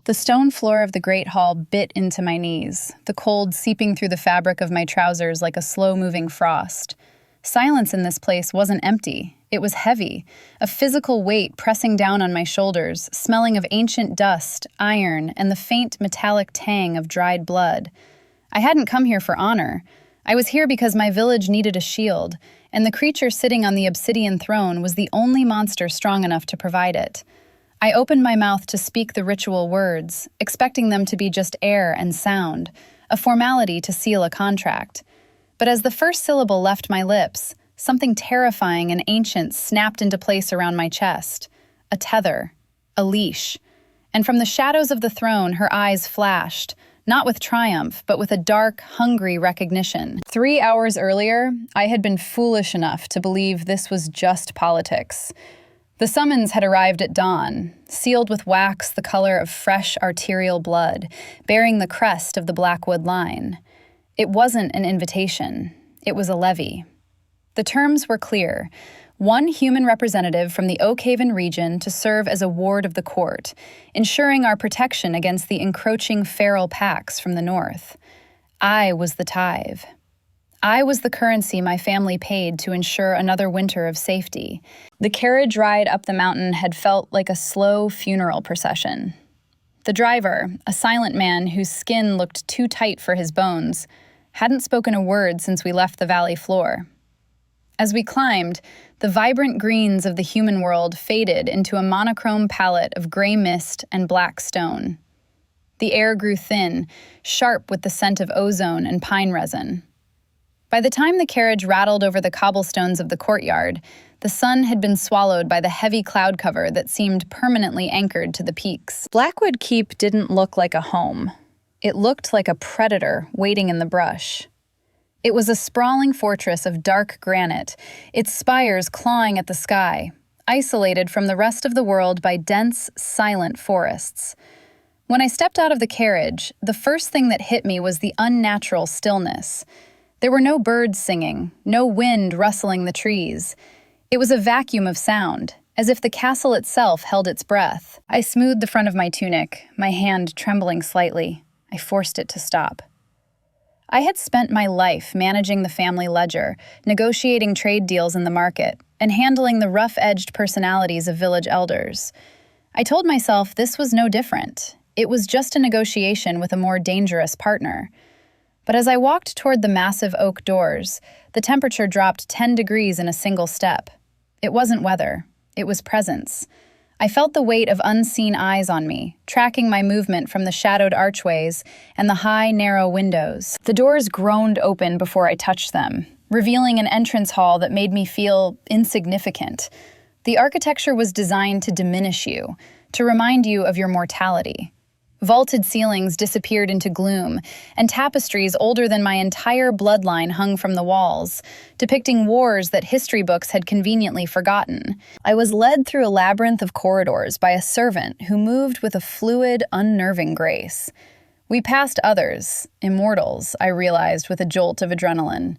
The stone floor of the great hall bit into my knees, the cold seeping through the fabric of my trousers like a slow-moving frost. Silence in this place wasn't empty. It was heavy, a physical weight pressing down on my shoulders, smelling of ancient dust, iron, and the faint metallic tang of dried blood. I hadn't come here for honor. I was here because my village needed a shield, and the creature sitting on the obsidian throne was the only monster strong enough to provide it. I opened my mouth to speak the ritual words, expecting them to be just air and sound, a formality to seal a contract. But as the first syllable left my lips, something terrifying and ancient snapped into place around my chest. A tether, a leash. And from the shadows of the throne, her eyes flashed, not with triumph, but with a dark, hungry recognition. 3 hours earlier, I had been foolish enough to believe this was just politics. The summons had arrived at dawn, sealed with wax the color of fresh arterial blood, bearing the crest of the Blackwood line. It wasn't an invitation. It was a levy. The terms were clear. One human representative from the Oakhaven region to serve as a ward of the court, ensuring our protection against the encroaching feral packs from the north. I was the tithe. I was the currency my family paid to ensure another winter of safety. The carriage ride up the mountain had felt like a slow funeral procession. The driver, a silent man whose skin looked too tight for his bones, hadn't spoken a word since we left the valley floor. As we climbed, the vibrant greens of the human world faded into a monochrome palette of gray mist and black stone. The air grew thin, sharp with the scent of ozone and pine resin. By the time the carriage rattled over the cobblestones of the courtyard, the sun had been swallowed by the heavy cloud cover that seemed permanently anchored to the peaks. Blackwood Keep didn't look like a home. It looked like a predator waiting in the brush. It was a sprawling fortress of dark granite, its spires clawing at the sky, isolated from the rest of the world by dense, silent forests. When I stepped out of the carriage, the first thing that hit me was the unnatural stillness. There were no birds singing, no wind rustling the trees. It was a vacuum of sound, as if the castle itself held its breath. I smoothed the front of my tunic, my hand trembling slightly. I forced it to stop. I had spent my life managing the family ledger, negotiating trade deals in the market, and handling the rough-edged personalities of village elders. I told myself this was no different. It was just a negotiation with a more dangerous partner. But as I walked toward the massive oak doors, the temperature dropped 10 degrees in a single step. It wasn't weather. It was presence. I felt the weight of unseen eyes on me, tracking my movement from the shadowed archways and the high, narrow windows. The doors groaned open before I touched them, revealing an entrance hall that made me feel insignificant. The architecture was designed to diminish you, to remind you of your mortality. Vaulted ceilings disappeared into gloom, and tapestries older than my entire bloodline hung from the walls, depicting wars that history books had conveniently forgotten. I was led through a labyrinth of corridors by a servant who moved with a fluid, unnerving grace. We passed others, immortals, I realized with a jolt of adrenaline.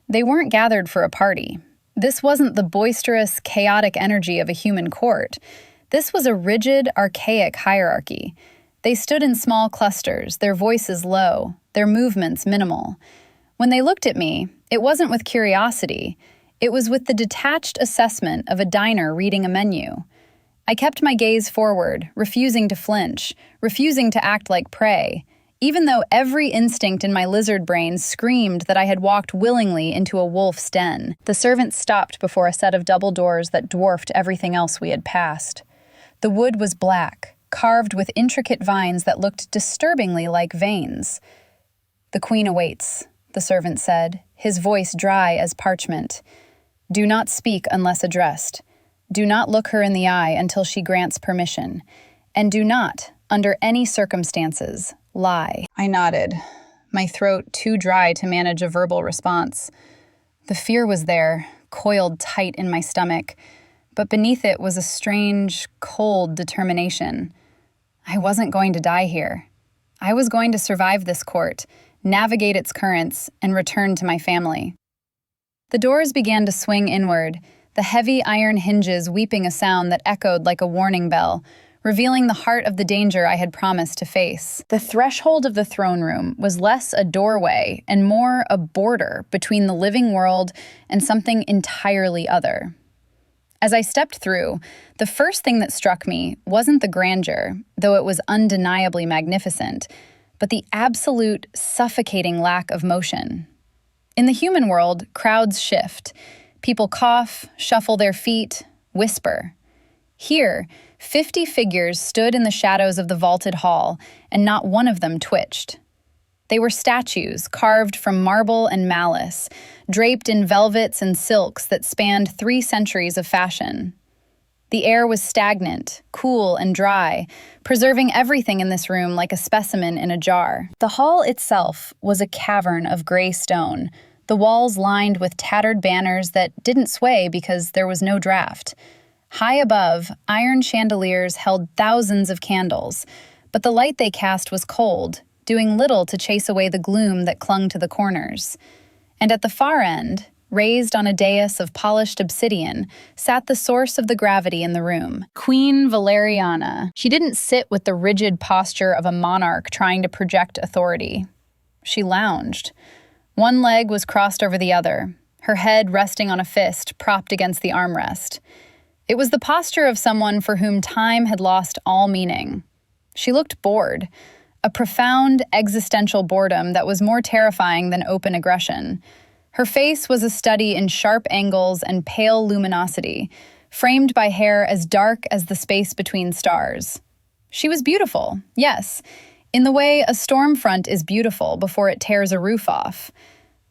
They weren't gathered for a party. This wasn't the boisterous, chaotic energy of a human court. This was a rigid, archaic hierarchy. They stood in small clusters, their voices low, their movements minimal. When they looked at me, it wasn't with curiosity. It was with the detached assessment of a diner reading a menu. I kept my gaze forward, refusing to flinch, refusing to act like prey, even though every instinct in my lizard brain screamed that I had walked willingly into a wolf's den. The servant stopped before a set of double doors that dwarfed everything else we had passed. The wood was black, carved with intricate vines that looked disturbingly like veins. "The queen awaits," the servant said, his voice dry as parchment. "Do not speak unless addressed. Do not look her in the eye until she grants permission. And do not, under any circumstances, lie." I nodded, my throat too dry to manage a verbal response. The fear was there, coiled tight in my stomach, but beneath it was a strange, cold determination. I wasn't going to die here. I was going to survive this court, navigate its currents, and return to my family. The doors began to swing inward, the heavy iron hinges weeping a sound that echoed like a warning bell, revealing the heart of the danger I had promised to face. The threshold of the throne room was less a doorway and more a border between the living world and something entirely other. As I stepped through, the first thing that struck me wasn't the grandeur, though it was undeniably magnificent, but the absolute suffocating lack of motion. In the human world, crowds shift. People cough, shuffle their feet, whisper. Here, 50 figures stood in the shadows of the vaulted hall, and not one of them twitched. They were statues carved from marble and malice, draped in velvets and silks that spanned 3 centuries of fashion. The air was stagnant, cool, and dry, preserving everything in this room like a specimen in a jar. The hall itself was a cavern of gray stone, the walls lined with tattered banners that didn't sway because there was no draft. High above, iron chandeliers held thousands of candles, but the light they cast was cold, doing little to chase away the gloom that clung to the corners. And at the far end, raised on a dais of polished obsidian, sat the source of the gravity in the room, Queen Valeriana. She didn't sit with the rigid posture of a monarch trying to project authority. She lounged. One leg was crossed over the other, her head resting on a fist propped against the armrest. It was the posture of someone for whom time had lost all meaning. She looked bored, a profound existential boredom that was more terrifying than open aggression. Her face was a study in sharp angles and pale luminosity, framed by hair as dark as the space between stars. She was beautiful, yes, in the way a storm front is beautiful before it tears a roof off.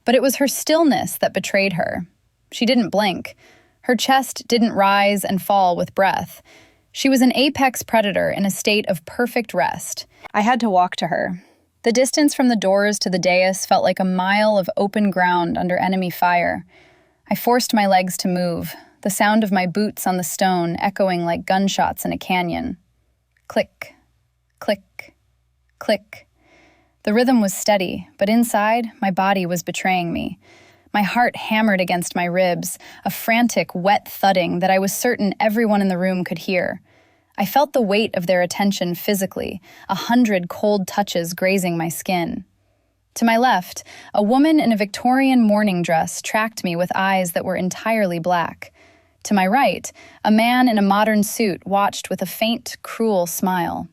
But it was her stillness that betrayed her. She didn't blink. Her chest didn't rise and fall with breath. She was an apex predator in a state of perfect rest. I had to walk to her. The distance from the doors to the dais felt like a mile of open ground under enemy fire. I forced my legs to move, the sound of my boots on the stone echoing like gunshots in a canyon. Click, click, click. The rhythm was steady, but inside, my body was betraying me. My heart hammered against my ribs, a frantic, wet thudding that I was certain everyone in the room could hear. I felt the weight of their attention physically, 100 cold touches grazing my skin. To my left, a woman in a Victorian morning dress tracked me with eyes that were entirely black. To my right, a man in a modern suit watched with a faint, cruel smile.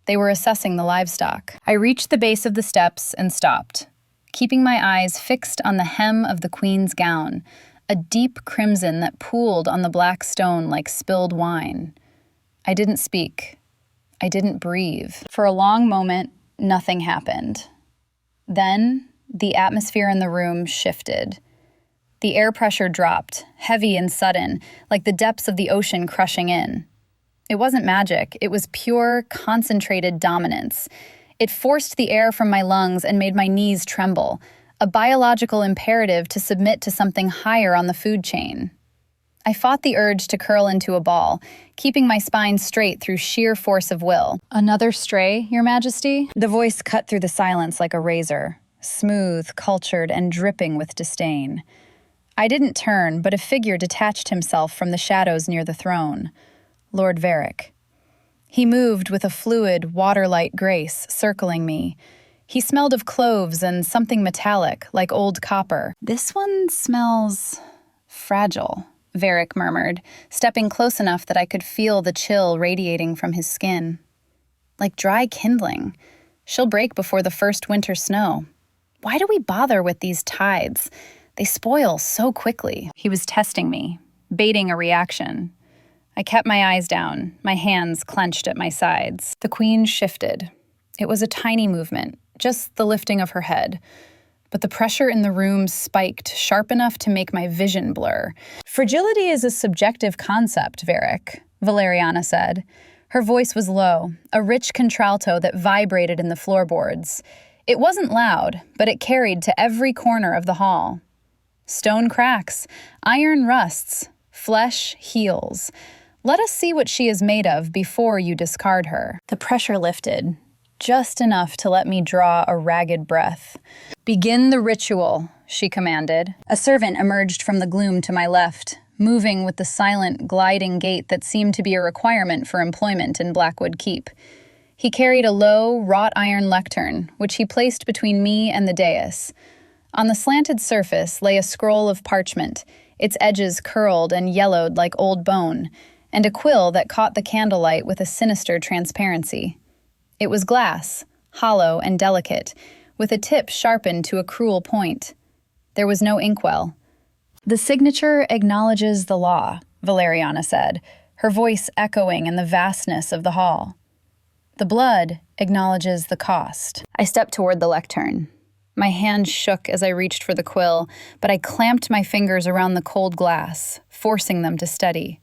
They were assessing the livestock. I reached the base of the steps and stopped, keeping my eyes fixed on the hem of the queen's gown, a deep crimson that pooled on the black stone like spilled wine. I didn't speak. I didn't breathe. For a long moment, nothing happened. Then, the atmosphere in the room shifted. The air pressure dropped, heavy and sudden, like the depths of the ocean crushing in. It wasn't magic, it was pure, concentrated dominance. It forced the air from my lungs and made my knees tremble, a biological imperative to submit to something higher on the food chain. I fought the urge to curl into a ball, keeping my spine straight through sheer force of will. "Another stray, Your Majesty?" The voice cut through the silence like a razor, smooth, cultured, and dripping with disdain. I didn't turn, but a figure detached himself from the shadows near the throne. Lord Varick. He moved with a fluid, water-light grace, circling me. He smelled of cloves and something metallic, like old copper. "This one smells fragile," Varick murmured, stepping close enough that I could feel the chill radiating from his skin. "Like dry kindling. She'll break before the first winter snow. Why do we bother with these tides? They spoil so quickly." He was testing me, baiting a reaction. I kept my eyes down, my hands clenched at my sides. The queen shifted. It was a tiny movement, just the lifting of her head. But the pressure in the room spiked, sharp enough to make my vision blur. "Fragility is a subjective concept, Varick," Valeriana said. Her voice was low, a rich contralto that vibrated in the floorboards. It wasn't loud, but it carried to every corner of the hall. "Stone cracks, iron rusts, flesh heals. Let us see what she is made of before you discard her." The pressure lifted, just enough to let me draw a ragged breath. "Begin the ritual," she commanded. A servant emerged from the gloom to my left, moving with the silent, gliding gait that seemed to be a requirement for employment in Blackwood Keep. He carried a low, wrought-iron lectern, which he placed between me and the dais. On the slanted surface lay a scroll of parchment, its edges curled and yellowed like old bone, and a quill that caught the candlelight with a sinister transparency. It was glass, hollow and delicate, with a tip sharpened to a cruel point. There was no inkwell. "The signature acknowledges the law," Valeriana said, her voice echoing in the vastness of the hall. "The blood acknowledges the cost." I stepped toward the lectern. My hand shook as I reached for the quill, but I clamped my fingers around the cold glass, forcing them to steady.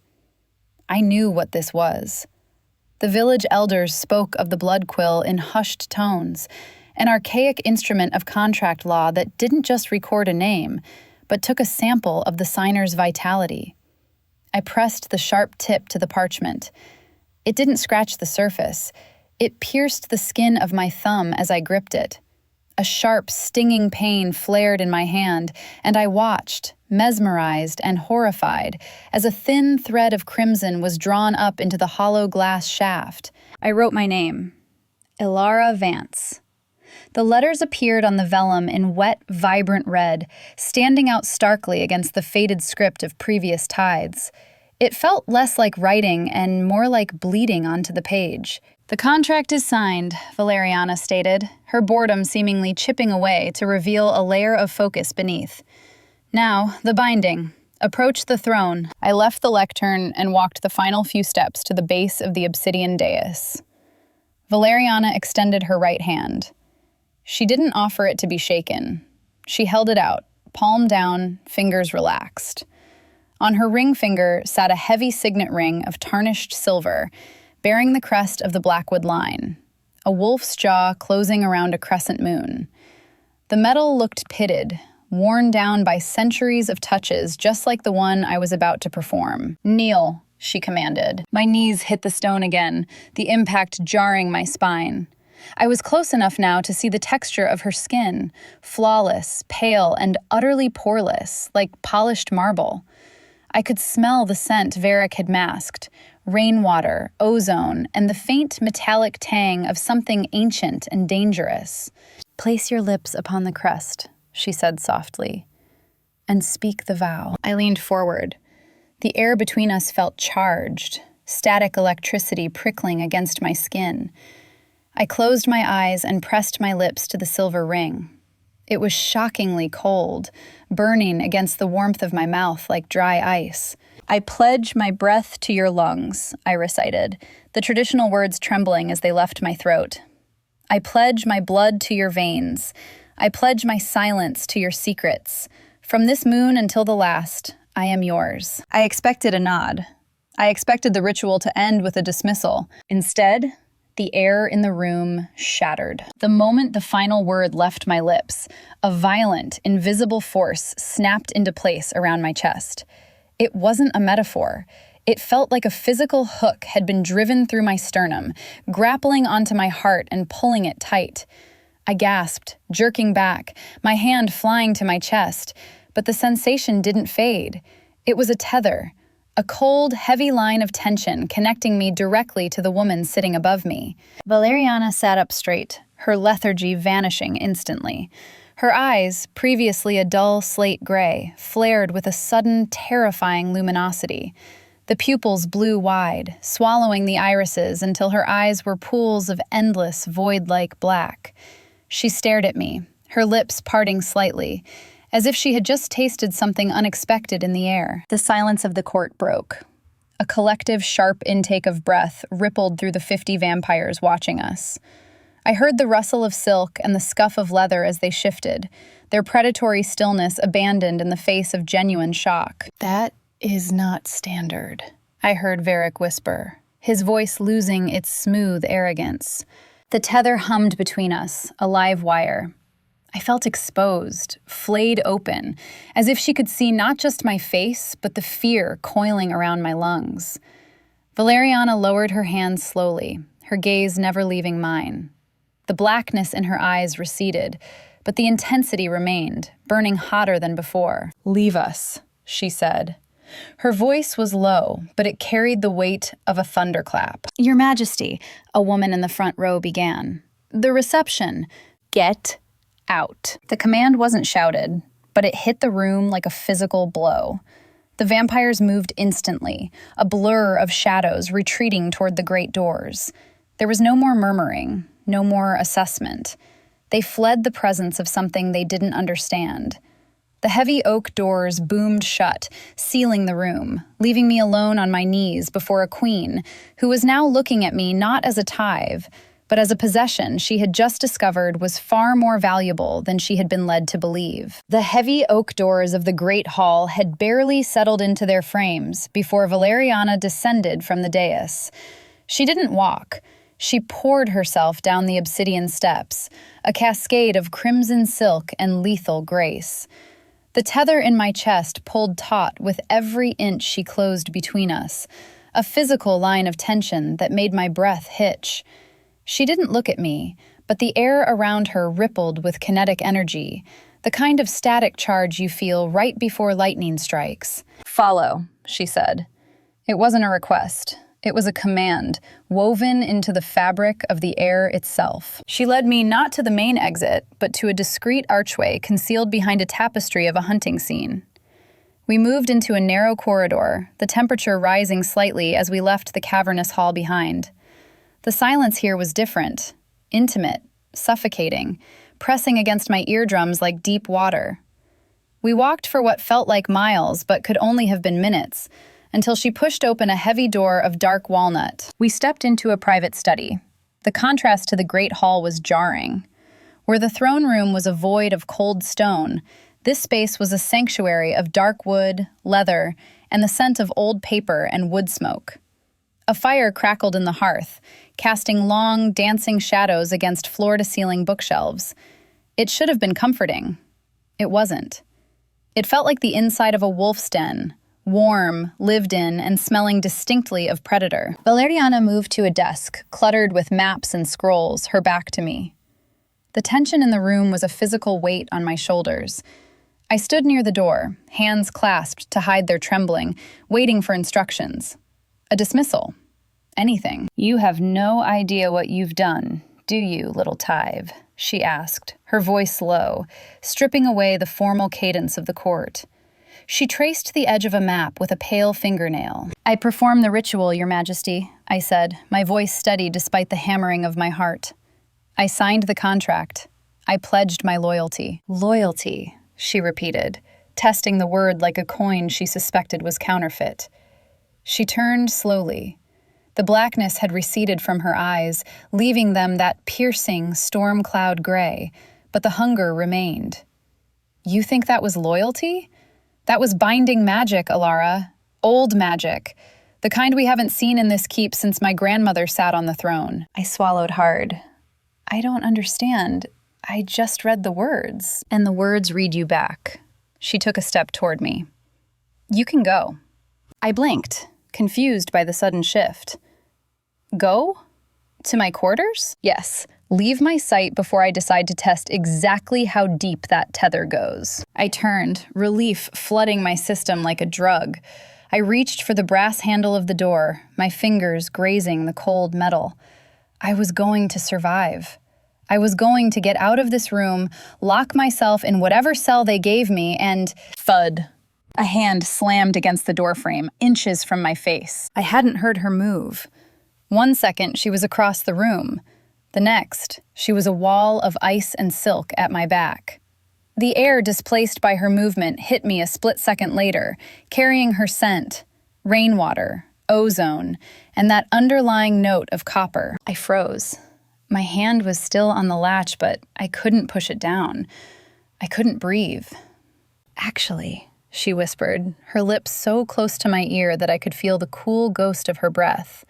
I knew what this was. The village elders spoke of the blood quill in hushed tones, an archaic instrument of contract law that didn't just record a name, but took a sample of the signer's vitality. I pressed the sharp tip to the parchment. It didn't scratch the surface. It pierced the skin of my thumb as I gripped it. A sharp, stinging pain flared in my hand, and I watched, mesmerized and horrified, as a thin thread of crimson was drawn up into the hollow glass shaft. I wrote my name, Ilara Vance. The letters appeared on the vellum in wet, vibrant red, standing out starkly against the faded script of previous tides. It felt less like writing and more like bleeding onto the page. "The contract is signed," Valeriana stated, her boredom seemingly chipping away to reveal a layer of focus beneath. "Now, the binding. Approach the throne." I left the lectern and walked the final few steps to the base of the obsidian dais. Valeriana extended her right hand. She didn't offer it to be shaken. She held it out, palm down, fingers relaxed. On her ring finger sat a heavy signet ring of tarnished silver, bearing the crest of the Blackwood line, a wolf's jaw closing around a crescent moon. The metal looked pitted, worn down by centuries of touches just like the one I was about to perform. "Kneel," she commanded. My knees hit the stone again, the impact jarring my spine. I was close enough now to see the texture of her skin, flawless, pale, and utterly poreless, like polished marble. I could smell the scent Varric had masked, rainwater, ozone, and the faint metallic tang of something ancient and dangerous. "Place your lips upon the crest," she said softly, "and speak the vow." I leaned forward. The air between us felt charged, static electricity prickling against my skin. I closed my eyes and pressed my lips to the silver ring. It was shockingly cold, burning against the warmth of my mouth like dry ice. "I pledge my breath to your lungs," I recited, the traditional words trembling as they left my throat. "I pledge my blood to your veins. I pledge my silence to your secrets. From this moon until the last, I am yours." I expected a nod. I expected the ritual to end with a dismissal. Instead, the air in the room shattered. The moment the final word left my lips, a violent, invisible force snapped into place around my chest. It wasn't a metaphor. It felt like a physical hook had been driven through my sternum, grappling onto my heart and pulling it tight. I gasped, jerking back, my hand flying to my chest, but the sensation didn't fade. It was a tether. A cold, heavy line of tension connecting me directly to the woman sitting above me. Valeriana sat up straight, her lethargy vanishing instantly. Her eyes, previously a dull slate gray, flared with a sudden, terrifying luminosity. The pupils blew wide, swallowing the irises until her eyes were pools of endless, void-like black. She stared at me, her lips parting slightly, as if she had just tasted something unexpected in the air. The silence of the court broke. A collective, sharp intake of breath rippled through the 50 vampires watching us. I heard the rustle of silk and the scuff of leather as they shifted, their predatory stillness abandoned in the face of genuine shock. "That is not standard," I heard Varric whisper, his voice losing its smooth arrogance. The tether hummed between us, a live wire. I felt exposed, flayed open, as if she could see not just my face, but the fear coiling around my lungs. Valeriana lowered her hand slowly, her gaze never leaving mine. The blackness in her eyes receded, but the intensity remained, burning hotter than before. "Leave us," she said. Her voice was low, but it carried the weight of a thunderclap. "Your Majesty," a woman in the front row began. "The reception." "Get out." The command wasn't shouted, but it hit the room like a physical blow. The vampires moved instantly, a blur of shadows retreating toward the great doors. There was no more murmuring, no more assessment. They fled the presence of something they didn't understand. The heavy oak doors boomed shut, sealing the room, leaving me alone on my knees before a queen who was now looking at me not as a tithe, but as a possession she had just discovered was far more valuable than she had been led to believe. The heavy oak doors of the great hall had barely settled into their frames before Valeriana descended from the dais. She didn't walk. She poured herself down the obsidian steps, a cascade of crimson silk and lethal grace. The tether in my chest pulled taut with every inch she closed between us, a physical line of tension that made my breath hitch. She didn't look at me, but the air around her rippled with kinetic energy, the kind of static charge you feel right before lightning strikes. "Follow," she said. It wasn't a request. It was a command, woven into the fabric of the air itself. She led me not to the main exit, but to a discreet archway concealed behind a tapestry of a hunting scene. We moved into a narrow corridor, the temperature rising slightly as we left the cavernous hall behind. The silence here was different, intimate, suffocating, pressing against my eardrums like deep water. We walked for what felt like miles, but could only have been minutes, until she pushed open a heavy door of dark walnut. We stepped into a private study. The contrast to the great hall was jarring. Where the throne room was a void of cold stone, this space was a sanctuary of dark wood, leather, and the scent of old paper and wood smoke. A fire crackled in the hearth, casting long, dancing shadows against floor-to-ceiling bookshelves. It should have been comforting. It wasn't. It felt like the inside of a wolf's den, warm, lived in, and smelling distinctly of predator. Valeriana moved to a desk, cluttered with maps and scrolls, her back to me. The tension in the room was a physical weight on my shoulders. I stood near the door, hands clasped to hide their trembling, waiting for instructions. A dismissal. Anything. "You have no idea what you've done, do you, little tithe?" she asked, her voice low, stripping away the formal cadence of the court. She traced the edge of a map with a pale fingernail. "I perform the ritual, Your Majesty," I said, my voice steady despite the hammering of my heart. "I signed the contract. I pledged my loyalty." "Loyalty," she repeated, testing the word like a coin she suspected was counterfeit. She turned slowly. The blackness had receded from her eyes, leaving them that piercing storm cloud gray, but the hunger remained. "You think that was loyalty? That was binding magic, Alara. Old magic. The kind we haven't seen in this keep since my grandmother sat on the throne." I swallowed hard. "I don't understand. I just read the words." "And the words read you back." She took a step toward me. "You can go." I blinked, confused by the sudden shift. "Go? To my quarters?" "Yes. Leave my sight before I decide to test exactly how deep that tether goes." I turned, relief flooding my system like a drug. I reached for the brass handle of the door, my fingers grazing the cold metal. I was going to survive. I was going to get out of this room, lock myself in whatever cell they gave me, and thud. A hand slammed against the doorframe, inches from my face. I hadn't heard her move. 1 second, she was across the room. The next, she was a wall of ice and silk at my back. The air displaced by her movement hit me a split second later, carrying her scent, rainwater, ozone, and that underlying note of copper. I froze. My hand was still on the latch, but I couldn't push it down. I couldn't breathe. "Actually," she whispered, her lips so close to my ear that I could feel the cool ghost of her breath.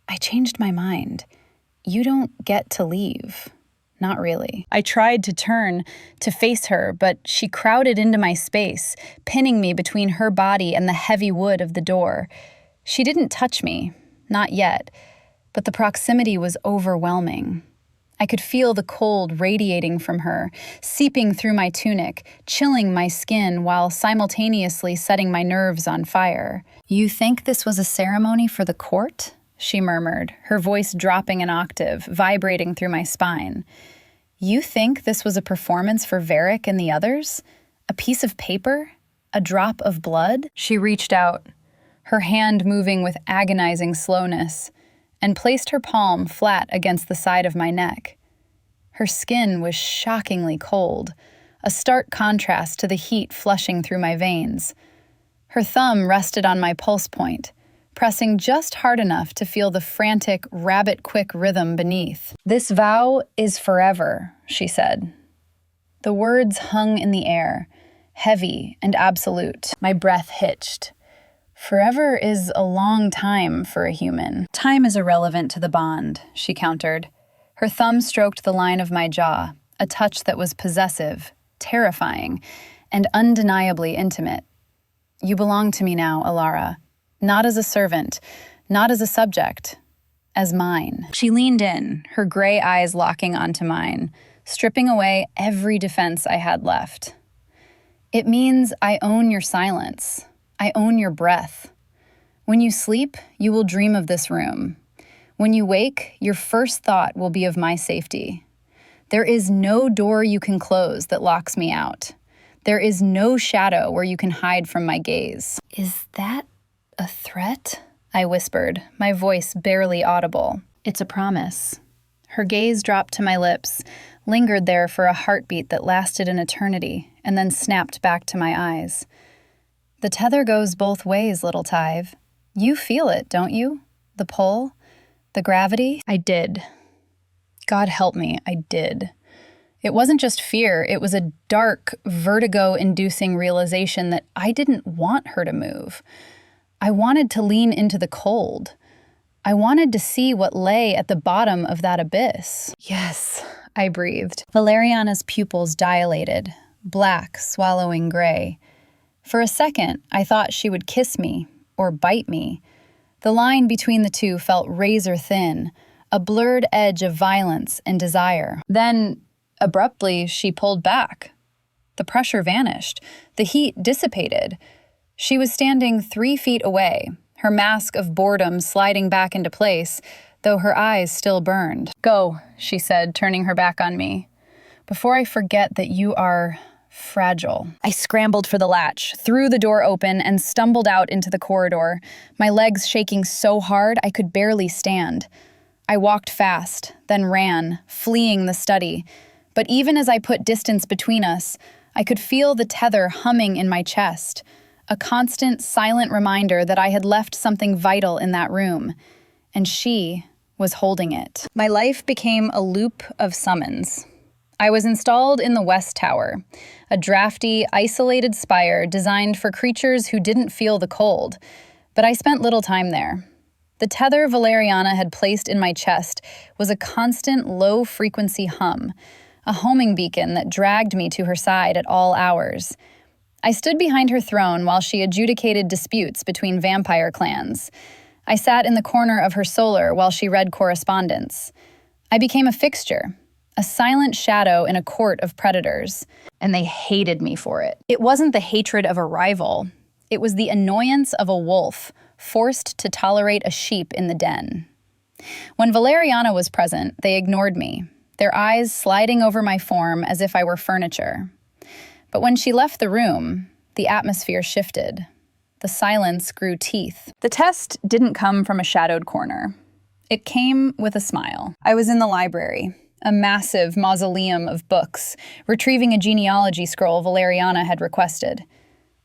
"I changed my mind. You don't get to leave." Not really. I tried to turn, to face her, but she crowded into my space, pinning me between her body and the heavy wood of the door. She didn't touch me, not yet, but the proximity was overwhelming. I could feel the cold radiating from her, seeping through my tunic, chilling my skin while simultaneously setting my nerves on fire. "You think this was a ceremony for the court?" she murmured, her voice dropping an octave, vibrating through my spine. "You think this was a performance for Varric and the others? A piece of paper? A drop of blood?" She reached out, her hand moving with agonizing slowness, and placed her palm flat against the side of my neck. Her skin was shockingly cold, a stark contrast to the heat flushing through my veins. Her thumb rested on my pulse point, pressing just hard enough to feel the frantic, rabbit-quick rhythm beneath. "This vow is forever," she said. The words hung in the air, heavy and absolute. My breath hitched. "Forever is a long time for a human." "Time is irrelevant to the bond," she countered. Her thumb stroked the line of my jaw, a touch that was possessive, terrifying, and undeniably intimate. "You belong to me now, Alara. Not as a servant, not as a subject, as mine." She leaned in, her gray eyes locking onto mine, stripping away every defense I had left. "It means I own your silence. I own your breath. When you sleep, you will dream of this room. When you wake, your first thought will be of my safety. There is no door you can close that locks me out. There is no shadow where you can hide from my gaze." "Is that a threat?" I whispered, my voice barely audible. "It's a promise." Her gaze dropped to my lips, lingered there for a heartbeat that lasted an eternity, and then snapped back to my eyes. "The tether goes both ways, little Tive. You feel it, don't you? The pull? The gravity?" I did. God help me, I did. It wasn't just fear, it was a dark, vertigo-inducing realization that I didn't want her to move. I wanted to lean into the cold. I wanted to see what lay at the bottom of that abyss. "Yes," I breathed. Valeriana's pupils dilated, black, swallowing gray. For a second, I thought she would kiss me, or bite me. The line between the two felt razor thin, a blurred edge of violence and desire. Then, abruptly, she pulled back. The pressure vanished. The heat dissipated. She was standing 3 feet away, her mask of boredom sliding back into place, though her eyes still burned. "Go," she said, turning her back on me, "before I forget that you are fragile." I scrambled for the latch, threw the door open, and stumbled out into the corridor, my legs shaking so hard I could barely stand. I walked fast, then ran, fleeing the study. But even as I put distance between us, I could feel the tether humming in my chest, a constant, silent reminder that I had left something vital in that room, and she was holding it. My life became a loop of summons. I was installed in the West Tower, a drafty, isolated spire designed for creatures who didn't feel the cold, but I spent little time there. The tether Valeriana had placed in my chest was a constant, low-frequency hum, a homing beacon that dragged me to her side at all hours. I stood behind her throne while she adjudicated disputes between vampire clans. I sat in the corner of her solar while she read correspondence. I became a fixture, a silent shadow in a court of predators, and they hated me for it. It wasn't the hatred of a rival. It was the annoyance of a wolf, forced to tolerate a sheep in the den. When Valeriana was present, they ignored me, their eyes sliding over my form as if I were furniture. But when she left the room, the atmosphere shifted. The silence grew teeth. The test didn't come from a shadowed corner. It came with a smile. I was in the library, a massive mausoleum of books, retrieving a genealogy scroll Valeriana had requested.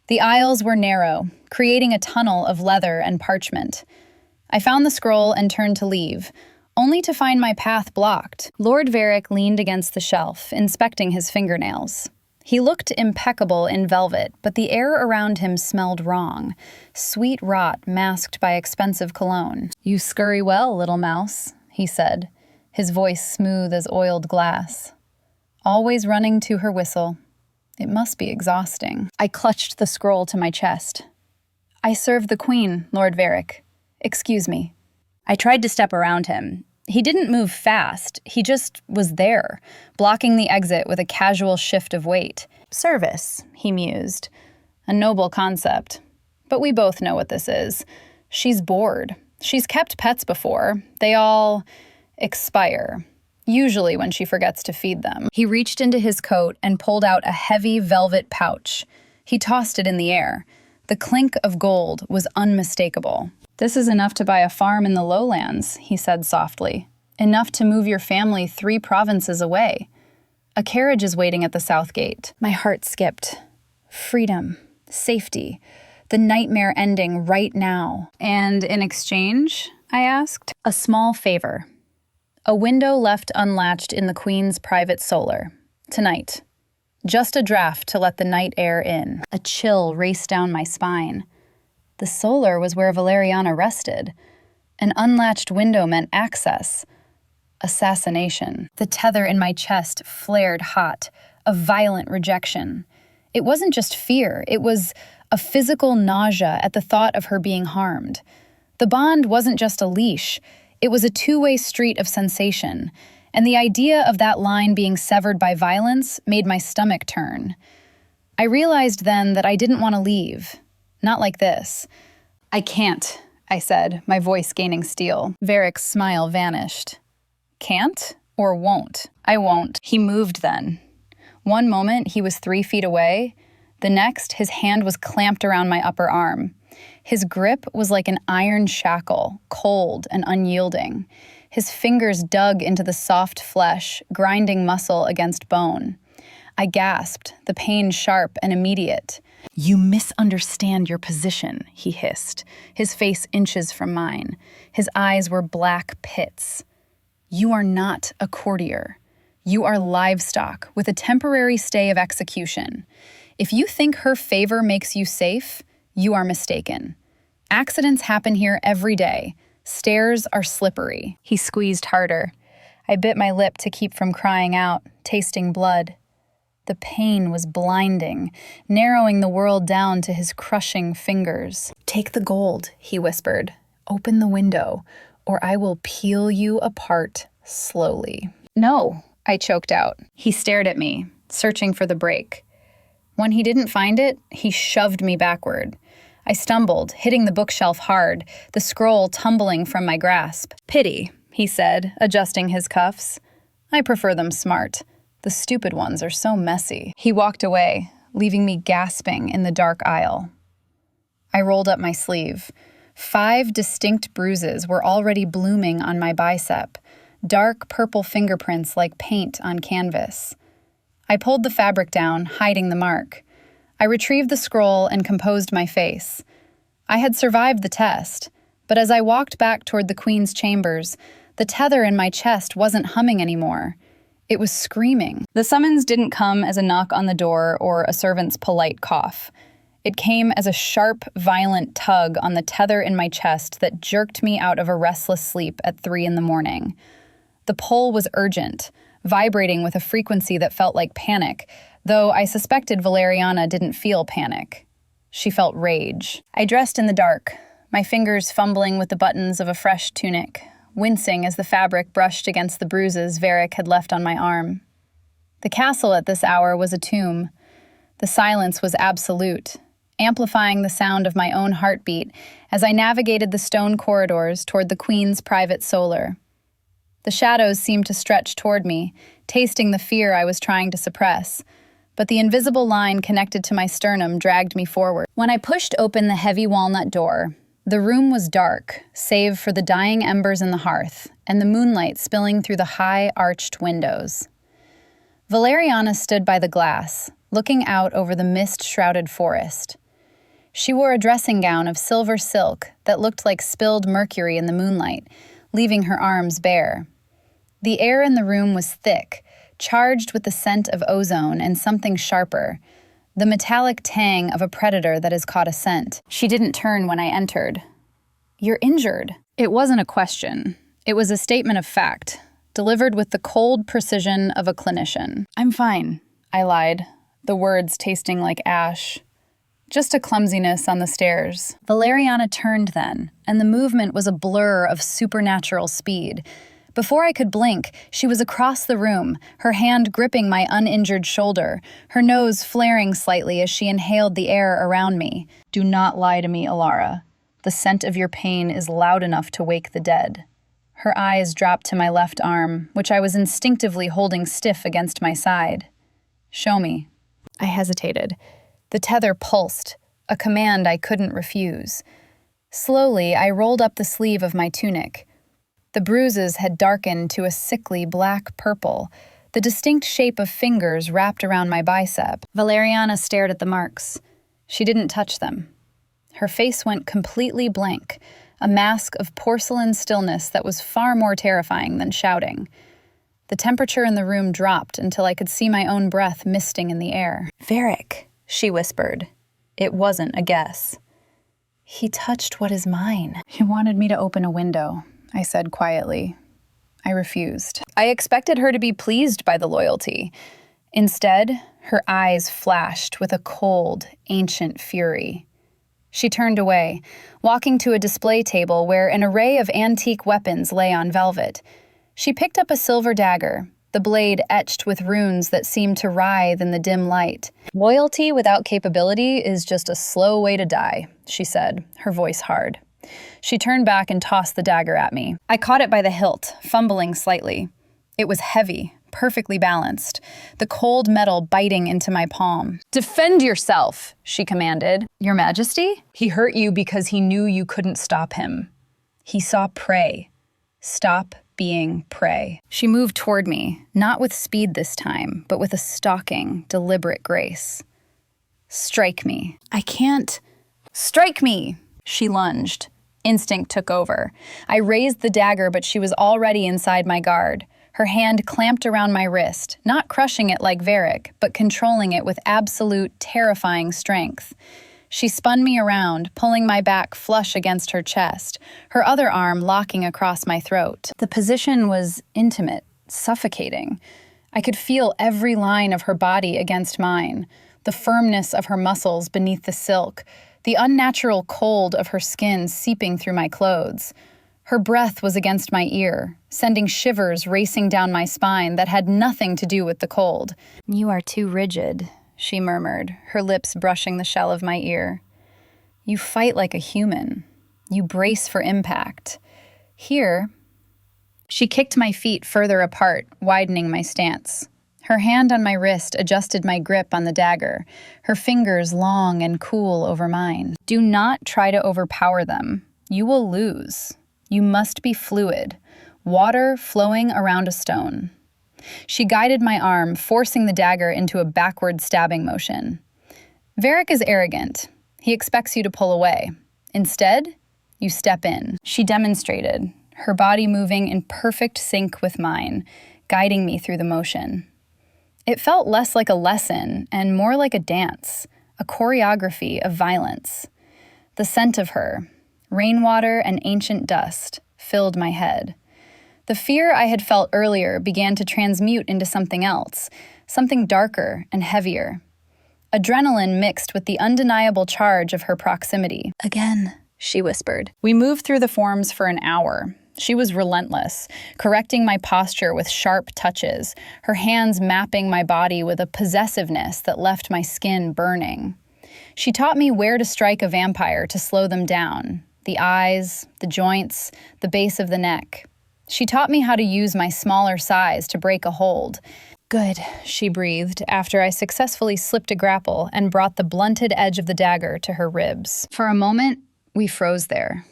The aisles were narrow, creating a tunnel of leather and parchment. I found the scroll and turned to leave, only to find my path blocked. Lord Varric leaned against the shelf, inspecting his fingernails. He looked impeccable in velvet, but the air around him smelled wrong, sweet rot masked by expensive cologne. "You scurry well, little mouse," he said, his voice smooth as oiled glass. "Always running to her whistle. It must be exhausting." I clutched the scroll to my chest. "I serve the Queen, Lord Varric. Excuse me." I tried to step around him. He didn't move fast, he just was there, blocking the exit with a casual shift of weight. Service, he mused. A noble concept. But we both know what this is. She's bored. She's kept pets before. They all expire. Usually when she forgets to feed them. He reached into his coat and pulled out a heavy velvet pouch. He tossed it in the air. The clink of gold was unmistakable. "This is enough to buy a farm in the lowlands," he said softly. "Enough to move your family 3 provinces away. A carriage is waiting at the south gate." My heart skipped. Freedom. Safety. The nightmare ending right now. "And in exchange?" I asked. "A small favor. A window left unlatched in the Queen's private solar. Tonight. Just a draft to let the night air in." A chill raced down my spine. The solar was where Valeriana rested. An unlatched window meant access. Assassination. The tether in my chest flared hot, a violent rejection. It wasn't just fear, it was a physical nausea at the thought of her being harmed. The bond wasn't just a leash, it was a two-way street of sensation, and the idea of that line being severed by violence made my stomach turn. I realized then that I didn't want to leave. Not like this. "I can't," I said, my voice gaining steel. Varric's smile vanished. "Can't or won't?" "I won't." He moved then. One moment he was 3 feet away. The next, his hand was clamped around my upper arm. His grip was like an iron shackle, cold and unyielding. His fingers dug into the soft flesh, grinding muscle against bone. I gasped, the pain sharp and immediate. "You misunderstand your position," he hissed, his face inches from mine. His eyes were black pits. "You are not a courtier. You are livestock with a temporary stay of execution. If you think her favor makes you safe, you are mistaken. Accidents happen here every day. Stairs are slippery." He squeezed harder. I bit my lip to keep from crying out, tasting blood. The pain was blinding, narrowing the world down to his crushing fingers. "Take the gold," he whispered. "Open the window, or I will peel you apart slowly." "No," I choked out. He stared at me, searching for the break. When he didn't find it, he shoved me backward. I stumbled, hitting the bookshelf hard, the scroll tumbling from my grasp. "Pity," he said, adjusting his cuffs. "I prefer them smart. The stupid ones are so messy." He walked away, leaving me gasping in the dark aisle. I rolled up my sleeve. 5 distinct bruises were already blooming on my bicep, dark purple fingerprints like paint on canvas. I pulled the fabric down, hiding the mark. I retrieved the scroll and composed my face. I had survived the test, but as I walked back toward the Queen's chambers, the tether in my chest wasn't humming anymore. It was screaming. The summons didn't come as a knock on the door or a servant's polite cough. It came as a sharp, violent tug on the tether in my chest that jerked me out of a restless sleep at 3 a.m. The pull was urgent, vibrating with a frequency that felt like panic, though I suspected Valeriana didn't feel panic. She felt rage. I dressed in the dark, my fingers fumbling with the buttons of a fresh tunic, wincing as the fabric brushed against the bruises Varric had left on my arm. The castle at this hour was a tomb. The silence was absolute, amplifying the sound of my own heartbeat as I navigated the stone corridors toward the Queen's private solar. The shadows seemed to stretch toward me, tasting the fear I was trying to suppress, but the invisible line connected to my sternum dragged me forward. When I pushed open the heavy walnut door, the room was dark, save for the dying embers in the hearth and the moonlight spilling through the high, arched windows. Valeriana stood by the glass, looking out over the mist-shrouded forest. She wore a dressing gown of silver silk that looked like spilled mercury in the moonlight, leaving her arms bare. The air in the room was thick, charged with the scent of ozone and something sharper, the metallic tang of a predator that has caught a scent. She didn't turn when I entered. "You're injured." It wasn't a question. It was a statement of fact, delivered with the cold precision of a clinician. "I'm fine," I lied, the words tasting like ash. "Just a clumsiness on the stairs." Valeriana turned then, and the movement was a blur of supernatural speed. Before I could blink, she was across the room, her hand gripping my uninjured shoulder, her nose flaring slightly as she inhaled the air around me. "Do not lie to me, Alara. The scent of your pain is loud enough to wake the dead." Her eyes dropped to my left arm, which I was instinctively holding stiff against my side. "Show me." I hesitated. The tether pulsed, a command I couldn't refuse. Slowly, I rolled up the sleeve of my tunic. The bruises had darkened to a sickly black-purple, the distinct shape of fingers wrapped around my bicep. Valeriana stared at the marks. She didn't touch them. Her face went completely blank, a mask of porcelain stillness that was far more terrifying than shouting. The temperature in the room dropped until I could see my own breath misting in the air. "Varric," she whispered. It wasn't a guess. "He touched what is mine." "He wanted me to open a window," I said quietly. I refused. I expected her to be pleased by the loyalty. Instead, her eyes flashed with a cold, ancient fury. She turned away, walking to a display table where an array of antique weapons lay on velvet. She picked up a silver dagger, the blade etched with runes that seemed to writhe in the dim light. "Loyalty without capability is just a slow way to die," she said, her voice hard. She turned back and tossed the dagger at me. I caught it by the hilt, fumbling slightly. It was heavy, perfectly balanced, the cold metal biting into my palm. "Defend yourself," she commanded. "Your Majesty? He hurt you because he knew you couldn't stop him. He saw prey. Stop being prey." She moved toward me, not with speed this time, but with a stalking, deliberate grace. "Strike me." "I can't." "Strike me!" She lunged. Instinct took over. I raised the dagger, but she was already inside my guard. Her hand clamped around my wrist, not crushing it like Varric, but controlling it with absolute, terrifying strength. She spun me around, pulling my back flush against her chest, her other arm locking across my throat. The position was intimate, suffocating. I could feel every line of her body against mine, the firmness of her muscles beneath the silk, the unnatural cold of her skin seeping through my clothes. Her breath was against my ear, sending shivers racing down my spine that had nothing to do with the cold. "You are too rigid," she murmured, her lips brushing the shell of my ear. "You fight like a human. You brace for impact. Here..." She kicked my feet further apart, widening my stance. Her hand on my wrist adjusted my grip on the dagger, her fingers long and cool over mine. "Do not try to overpower them. You will lose. You must be fluid, water flowing around a stone." She guided my arm, forcing the dagger into a backward stabbing motion. "Varric is arrogant. He expects you to pull away. Instead, you step in." She demonstrated, her body moving in perfect sync with mine, guiding me through the motion. It felt less like a lesson and more like a dance, a choreography of violence. The scent of her, rainwater and ancient dust, filled my head. The fear I had felt earlier began to transmute into something else, something darker and heavier. Adrenaline mixed with the undeniable charge of her proximity. "Again," she whispered. We moved through the forms for an hour. She was relentless, correcting my posture with sharp touches, her hands mapping my body with a possessiveness that left my skin burning. She taught me where to strike a vampire to slow them down: the eyes, the joints, the base of the neck. She taught me how to use my smaller size to break a hold. "Good," she breathed after I successfully slipped a grapple and brought the blunted edge of the dagger to her ribs. For a moment, we froze there.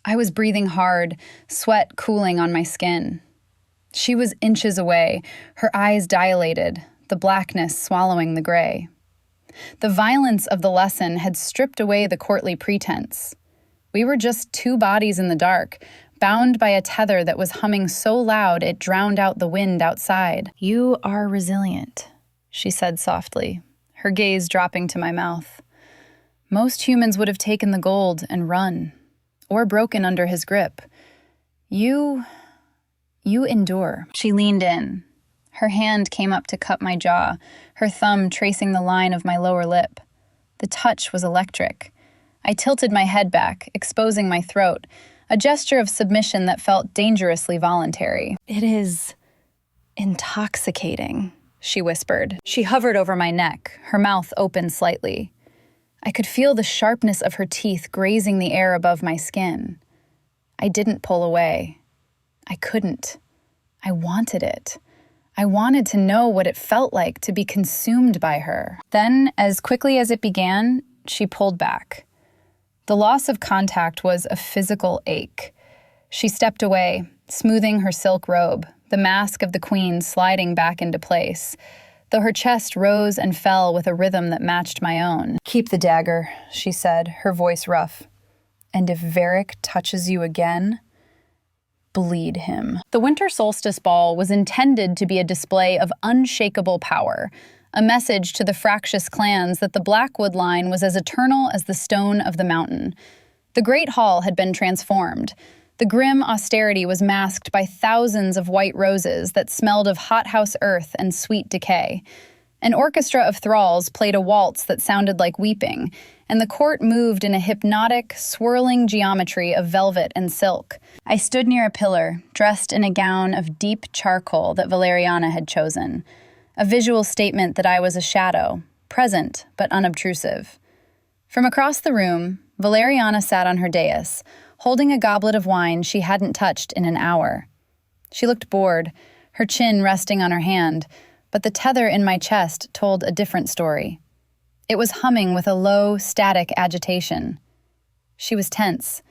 I was breathing hard, sweat cooling on my skin. She was inches away, her eyes dilated, the blackness swallowing the gray. The violence of the lesson had stripped away the courtly pretense. We were just two bodies in the dark, bound by a tether that was humming so loud it drowned out the wind outside. "You are resilient," she said softly, her gaze dropping to my mouth. "Most humans would have taken the gold and run, or broken under his grip. You endure." She leaned in. Her hand came up to cup my jaw, her thumb tracing the line of my lower lip. The touch was electric. I tilted my head back, exposing my throat, a gesture of submission that felt dangerously voluntary. "It is intoxicating," she whispered. She hovered over my neck, her mouth open slightly. I could feel the sharpness of her teeth grazing the air above my skin. I didn't pull away. I couldn't. I wanted it. I wanted to know what it felt like to be consumed by her. Then, as quickly as it began, she pulled back. The loss of contact was a physical ache. She stepped away, smoothing her silk robe, the mask of the queen sliding back into place, though her chest rose and fell with a rhythm that matched my own. "Keep the dagger," she said, her voice rough. "And if Varric touches you again, bleed him." The winter solstice ball was intended to be a display of unshakable power, a message to the fractious clans that the Blackwood line was as eternal as the stone of the mountain. The Great Hall had been transformed. The grim austerity was masked by thousands of white roses that smelled of hothouse earth and sweet decay. An orchestra of thralls played a waltz that sounded like weeping, and the court moved in a hypnotic, swirling geometry of velvet and silk. I stood near a pillar, dressed in a gown of deep charcoal that Valeriana had chosen, a visual statement that I was a shadow, present but unobtrusive. From across the room, Valeriana sat on her dais, holding a goblet of wine she hadn't touched in an hour. She looked bored, her chin resting on her hand, but the tether in my chest told a different story. It was humming with a low, static agitation. She was tense.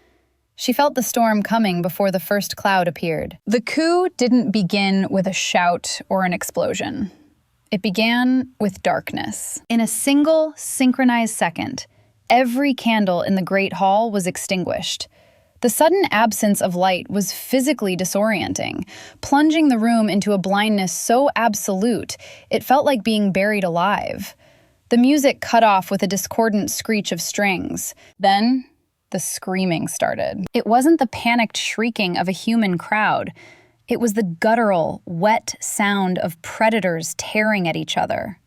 She felt the storm coming before the first cloud appeared. The coup didn't begin with a shout or an explosion. It began with darkness. In a single, synchronized second, every candle in the Great Hall was extinguished. The sudden absence of light was physically disorienting, plunging the room into a blindness so absolute it felt like being buried alive. The music cut off with a discordant screech of strings. Then, the screaming started. It wasn't the panicked shrieking of a human crowd. It was the guttural, wet sound of predators tearing at each other.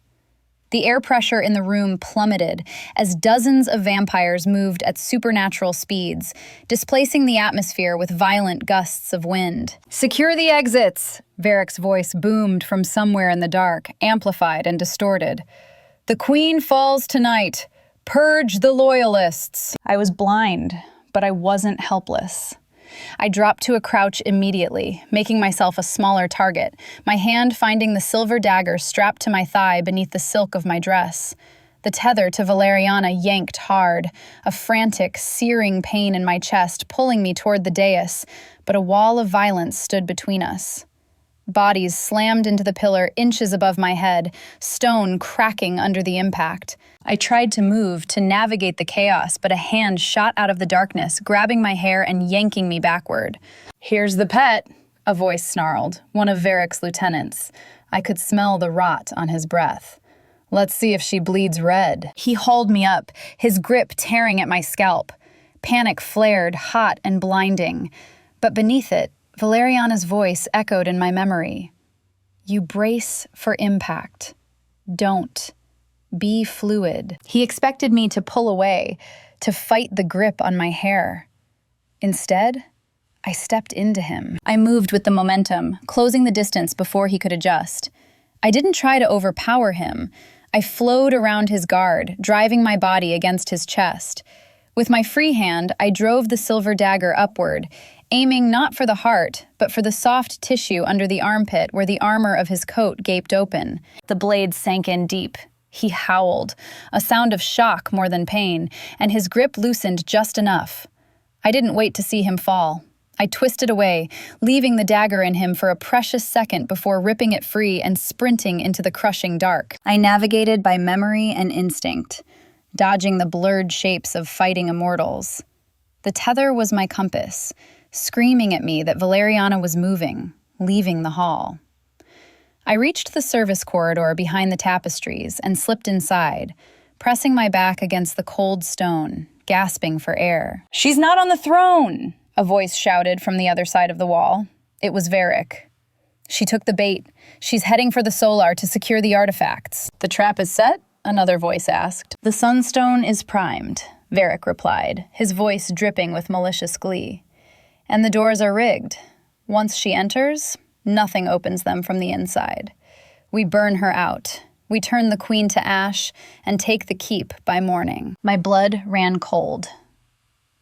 The air pressure in the room plummeted as dozens of vampires moved at supernatural speeds, displacing the atmosphere with violent gusts of wind. "Secure the exits!" Varric's voice boomed from somewhere in the dark, amplified and distorted. "The Queen falls tonight! Purge the Loyalists!" I was blind, but I wasn't helpless. I dropped to a crouch immediately, making myself a smaller target, my hand finding the silver dagger strapped to my thigh beneath the silk of my dress. The tether to Valeriana yanked hard, a frantic, searing pain in my chest pulling me toward the dais, but a wall of violence stood between us. Bodies slammed into the pillar inches above my head, stone cracking under the impact. I tried to move, to navigate the chaos, but a hand shot out of the darkness, grabbing my hair and yanking me backward. "Here's the pet," a voice snarled, one of Varric's lieutenants. I could smell the rot on his breath. "Let's see if she bleeds red." He hauled me up, his grip tearing at my scalp. Panic flared, hot and blinding. But beneath it, Valeriana's voice echoed in my memory. "You brace for impact. Don't. Be fluid." He expected me to pull away, to fight the grip on my hair. Instead, I stepped into him. I moved with the momentum, closing the distance before he could adjust. I didn't try to overpower him. I flowed around his guard, driving my body against his chest. With my free hand, I drove the silver dagger upward, aiming not for the heart, but for the soft tissue under the armpit where the armor of his coat gaped open. The blade sank in deep. He howled, a sound of shock more than pain, and his grip loosened just enough. I didn't wait to see him fall. I twisted away, leaving the dagger in him for a precious second before ripping it free and sprinting into the crushing dark. I navigated by memory and instinct, dodging the blurred shapes of fighting immortals. The tether was my compass, screaming at me that Valeriana was moving, leaving the hall. I reached the service corridor behind the tapestries and slipped inside, pressing my back against the cold stone, gasping for air. "She's not on the throne!" a voice shouted from the other side of the wall. It was Varric. "She took the bait. She's heading for the Solar to secure the artifacts." "The trap is set?" another voice asked. "The Sunstone is primed," Varric replied, his voice dripping with malicious glee. And the doors are rigged. Once she enters, nothing opens them from the inside. We burn her out. We turn the queen to ash and take the keep by morning. My blood ran cold.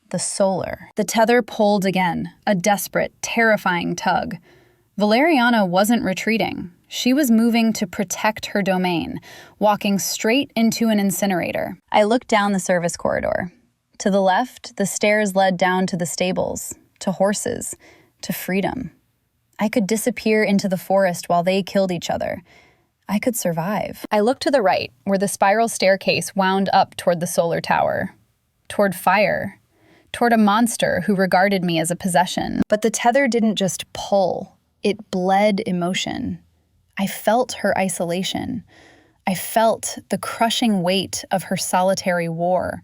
The solar. The tether pulled again, a desperate, terrifying tug. Valeriana wasn't retreating. She was moving to protect her domain, walking straight into an incinerator. I looked down the service corridor. To the left, the stairs led down to the stables, to horses, to freedom. I could disappear into the forest while they killed each other. I could survive. I looked to the right, where the spiral staircase wound up toward the solar tower, toward fire, toward a monster who regarded me as a possession. But the tether didn't just pull, it bled emotion. I felt her isolation. I felt the crushing weight of her solitary war.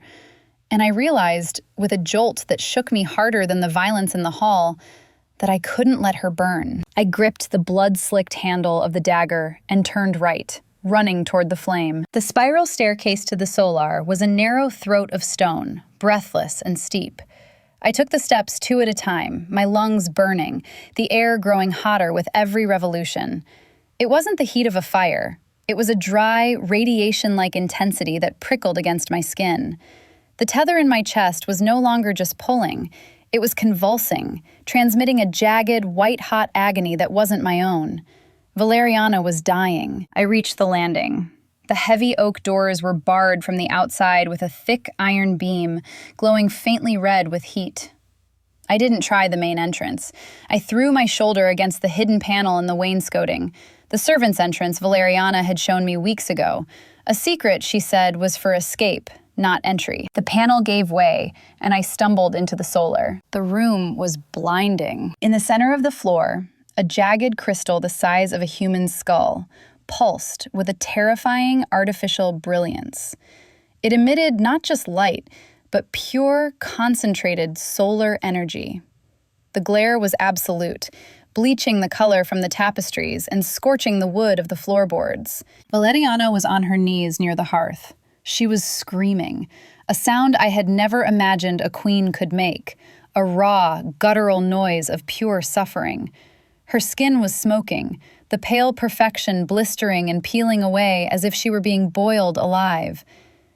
And I realized, with a jolt that shook me harder than the violence in the hall, that I couldn't let her burn. I gripped the blood-slicked handle of the dagger and turned right, running toward the flame. The spiral staircase to the solar was a narrow throat of stone, breathless and steep. I took the steps 2 at a time, my lungs burning, the air growing hotter with every revolution. It wasn't the heat of a fire. It was a dry, radiation-like intensity that prickled against my skin. The tether in my chest was no longer just pulling. It was convulsing, transmitting a jagged, white-hot agony that wasn't my own. Valeriana was dying. I reached the landing. The heavy oak doors were barred from the outside with a thick iron beam, glowing faintly red with heat. I didn't try the main entrance. I threw my shoulder against the hidden panel in the wainscoting. The servants' entrance Valeriana had shown me weeks ago. A secret, she said, was for escape, not entry. The panel gave way, and I stumbled into the solar. The room was blinding. In the center of the floor, a jagged crystal the size of a human skull pulsed with a terrifying artificial brilliance. It emitted not just light, but pure, concentrated solar energy. The glare was absolute, bleaching the color from the tapestries and scorching the wood of the floorboards. Valeriana was on her knees near the hearth. She was screaming, a sound I had never imagined a queen could make, a raw, guttural noise of pure suffering. Her skin was smoking, the pale perfection blistering and peeling away as if she were being boiled alive.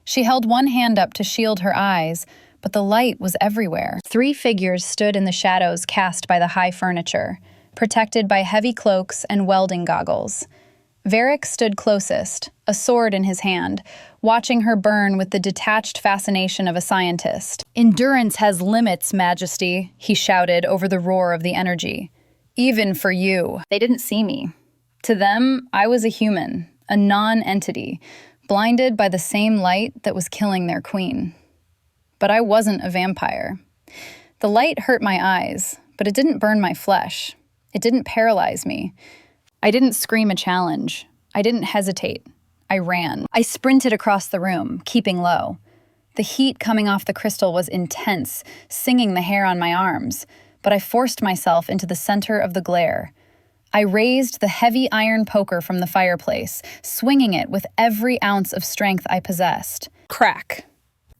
She held one hand up to shield her eyes, but the light was everywhere. 3 figures stood in the shadows cast by the high furniture, protected by heavy cloaks and welding goggles. Varric stood closest, a sword in his hand, watching her burn with the detached fascination of a scientist. "Endurance has limits, Majesty," he shouted over the roar of the energy. "Even for you." They didn't see me. To them, I was a human, a non-entity, blinded by the same light that was killing their queen. But I wasn't a vampire. The light hurt my eyes, but it didn't burn my flesh. It didn't paralyze me. I didn't scream a challenge. I didn't hesitate. I ran. I sprinted across the room, keeping low. The heat coming off the crystal was intense, singing the hair on my arms, but I forced myself into the center of the glare. I raised the heavy iron poker from the fireplace, swinging it with every ounce of strength I possessed. Crack!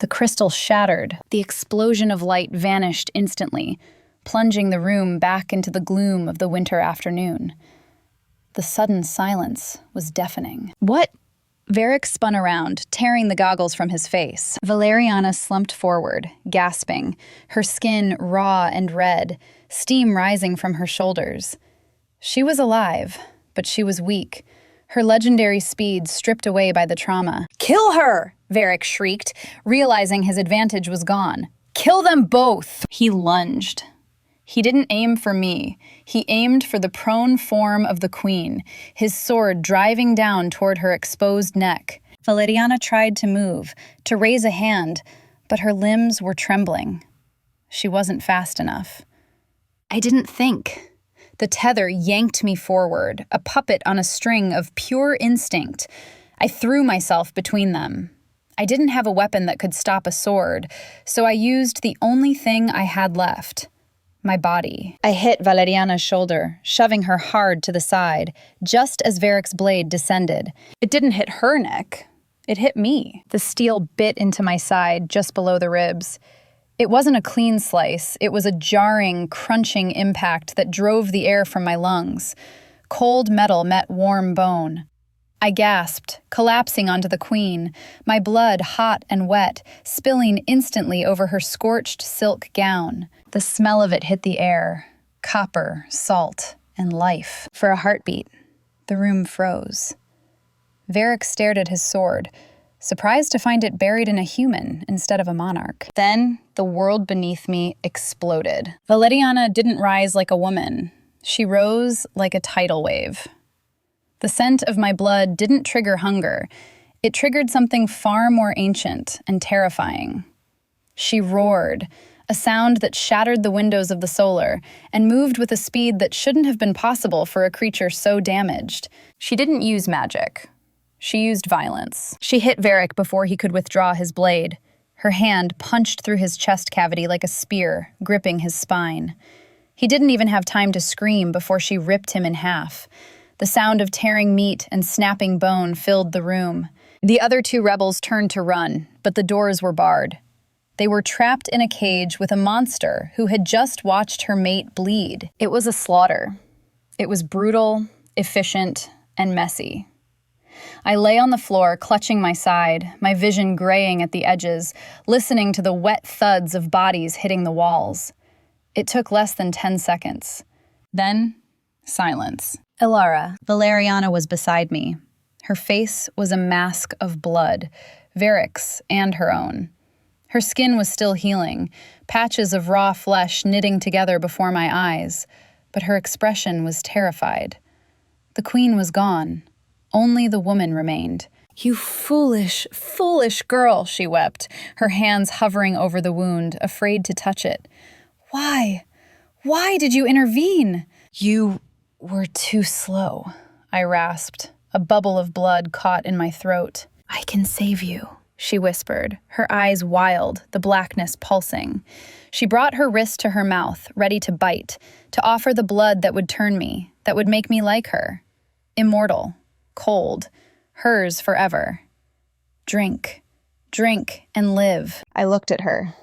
The crystal shattered. The explosion of light vanished instantly, plunging the room back into the gloom of the winter afternoon. The sudden silence was deafening. "What?" Varric spun around, tearing the goggles from his face. Valeriana slumped forward, gasping, her skin raw and red, steam rising from her shoulders. She was alive, but she was weak, her legendary speed stripped away by the trauma. "Kill her!" Varric shrieked, realizing his advantage was gone. "Kill them both!" He lunged. He didn't aim for me. He aimed for the prone form of the queen, his sword driving down toward her exposed neck. Valeriana tried to move, to raise a hand, but her limbs were trembling. She wasn't fast enough. I didn't think. The tether yanked me forward, a puppet on a string of pure instinct. I threw myself between them. I didn't have a weapon that could stop a sword, so I used the only thing I had left. My body. I hit Valeriana's shoulder, shoving her hard to the side, just as Varric's blade descended. It didn't hit her neck. It hit me. The steel bit into my side, just below the ribs. It wasn't a clean slice, it was a jarring, crunching impact that drove the air from my lungs. Cold metal met warm bone. I gasped, collapsing onto the queen, my blood hot and wet, spilling instantly over her scorched silk gown. The smell of it hit the air, copper, salt, and life. For a heartbeat, the room froze. Varric stared at his sword, surprised to find it buried in a human instead of a monarch. Then, the world beneath me exploded. Valeriana didn't rise like a woman. She rose like a tidal wave. The scent of my blood didn't trigger hunger. It triggered something far more ancient and terrifying. She roared, a sound that shattered the windows of the solar and moved with a speed that shouldn't have been possible for a creature so damaged. She didn't use magic. She used violence. She hit Varric before he could withdraw his blade. Her hand punched through his chest cavity like a spear, gripping his spine. He didn't even have time to scream before she ripped him in half. The sound of tearing meat and snapping bone filled the room. The other two rebels turned to run, but the doors were barred. They were trapped in a cage with a monster who had just watched her mate bleed. It was a slaughter. It was brutal, efficient, and messy. I lay on the floor, clutching my side, my vision graying at the edges, listening to the wet thuds of bodies hitting the walls. It took less than 10 seconds. Then, silence. Ilara, Valeriana, was beside me. Her face was a mask of blood, Varric's and her own. Her skin was still healing, patches of raw flesh knitting together before my eyes, but her expression was terrified. The queen was gone. Only the woman remained. "You foolish, foolish girl," she wept, her hands hovering over the wound, afraid to touch it. "Why? Why did you intervene?" "You were too slow," I rasped, a bubble of blood caught in my throat. "I can save you," she whispered, her eyes wild, the blackness pulsing. She brought her wrist to her mouth, ready to bite, to offer the blood that would turn me, that would make me like her. Immortal, cold, hers forever. Drink, drink, and live. I looked at her.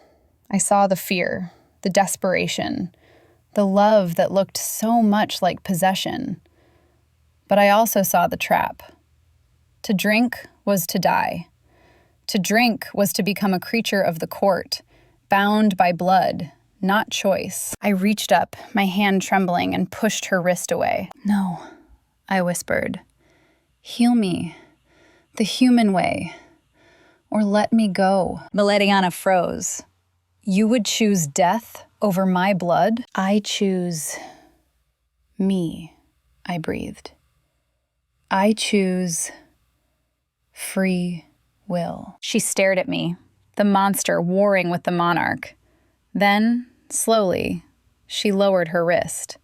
I saw the fear, the desperation, the love that looked so much like possession. But I also saw the trap. To drink was to die. To drink was to become a creature of the court, bound by blood, not choice. I reached up, my hand trembling, and pushed her wrist away. "No," I whispered. "Heal me, the human way, or let me go." Valeriana froze. "You would choose death over my blood?" "I choose me," I breathed. "I choose free will." She stared at me, the monster warring with the monarch. Then, slowly, she lowered her wrist.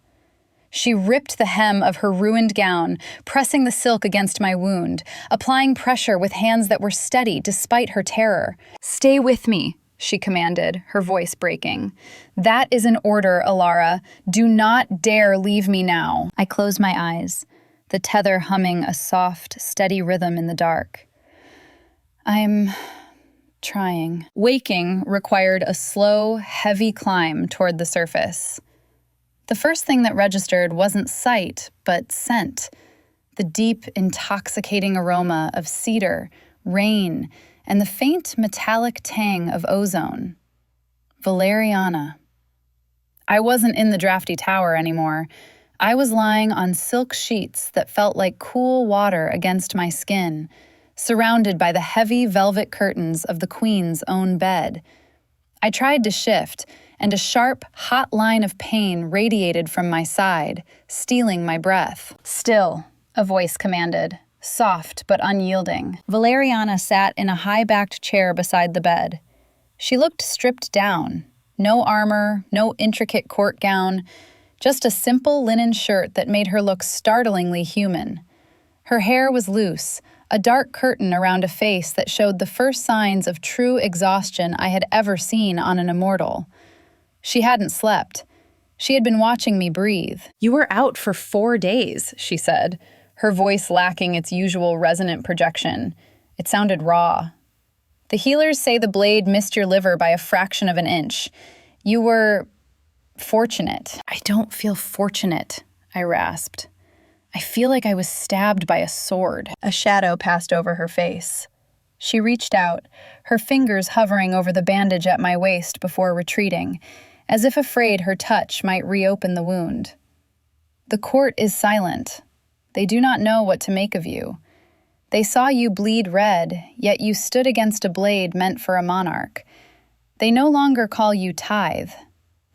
She ripped the hem of her ruined gown, pressing the silk against my wound, applying pressure with hands that were steady despite her terror. "Stay with me," she commanded, her voice breaking. "That is an order, Ilara. Do not dare leave me now." I closed my eyes, the tether humming a soft, steady rhythm in the dark. "I'm trying." Waking required a slow, heavy climb toward the surface. The first thing that registered wasn't sight, but scent. The deep, intoxicating aroma of cedar, rain, and the faint metallic tang of ozone. Valeriana. I wasn't in the drafty tower anymore. I was lying on silk sheets that felt like cool water against my skin, surrounded by the heavy velvet curtains of the queen's own bed. I tried to shift, and a sharp, hot line of pain radiated from my side, stealing my breath. "Still," a voice commanded, soft but unyielding. Valeriana sat in a high-backed chair beside the bed. She looked stripped down. No armor, no intricate court gown, just a simple linen shirt that made her look startlingly human. Her hair was loose, a dark curtain around a face that showed the first signs of true exhaustion I had ever seen on an immortal. She hadn't slept. She had been watching me breathe. "You were out for 4 days," she said, her voice lacking its usual resonant projection. It sounded raw. The healers say the blade missed your liver by a fraction of an inch. You were fortunate. I don't feel fortunate, I rasped. I feel like I was stabbed by a sword. A shadow passed over her face. She reached out, her fingers hovering over the bandage at my waist before retreating, as if afraid her touch might reopen the wound. The court is silent. They do not know what to make of you. They saw you bleed red, yet you stood against a blade meant for a monarch. They no longer call you Tithe.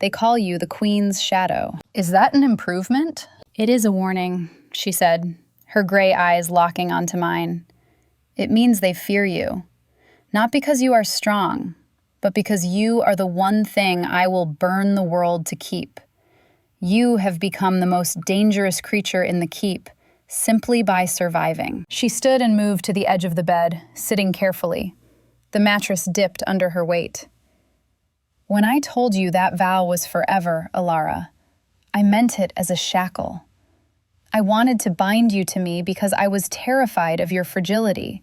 They call you the Queen's Shadow. Is that an improvement? It is a warning, she said, her gray eyes locking onto mine. It means they fear you. Not because you are strong, but because you are the one thing I will burn the world to keep. You have become the most dangerous creature in the keep, simply by surviving. She stood and moved to the edge of the bed, sitting carefully. The mattress dipped under her weight. When I told you that vow was forever, Alara, I meant it as a shackle. I wanted to bind you to me because I was terrified of your fragility.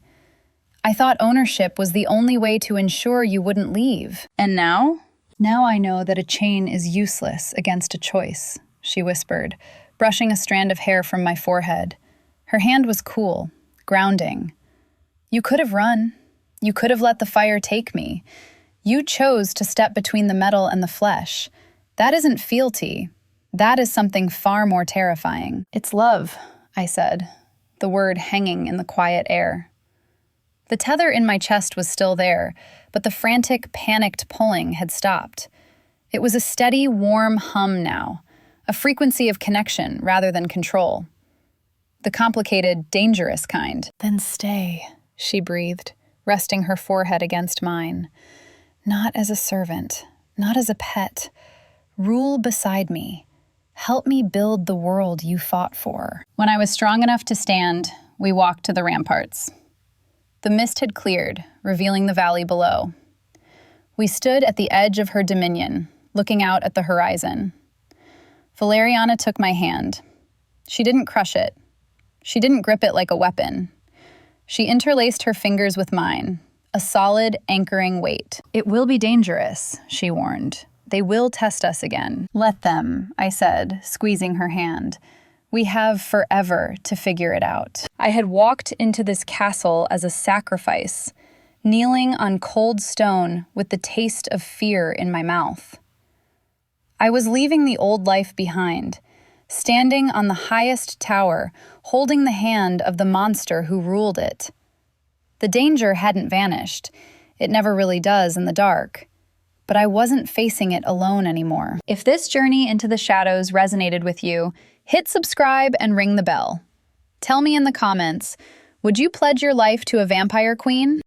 I thought ownership was the only way to ensure you wouldn't leave. And now? Now I know that a chain is useless against a choice, she whispered, brushing a strand of hair from my forehead. Her hand was cool, grounding. You could have run. You could have let the fire take me. You chose to step between the metal and the flesh. That isn't fealty. That is something far more terrifying. It's love, I said, the word hanging in the quiet air. The tether in my chest was still there, but the frantic, panicked pulling had stopped. It was a steady, warm hum now, a frequency of connection rather than control. The complicated, dangerous kind. Then stay, she breathed, resting her forehead against mine. Not as a servant, not as a pet. Rule beside me. Help me build the world you fought for. When I was strong enough to stand, we walked to the ramparts. The mist had cleared, revealing the valley below. We stood at the edge of her dominion, looking out at the horizon. Valeriana took my hand. She didn't crush it. She didn't grip it like a weapon. She interlaced her fingers with mine, a solid, anchoring weight. It will be dangerous, she warned. They will test us again. Let them, I said, squeezing her hand. We have forever to figure it out. I had walked into this castle as a sacrifice, kneeling on cold stone with the taste of fear in my mouth. I was leaving the old life behind, standing on the highest tower, holding the hand of the monster who ruled it. The danger hadn't vanished. It never really does in the dark. But I wasn't facing it alone anymore. If this journey into the shadows resonated with you, hit subscribe and ring the bell. Tell me in the comments, would you pledge your life to a vampire queen?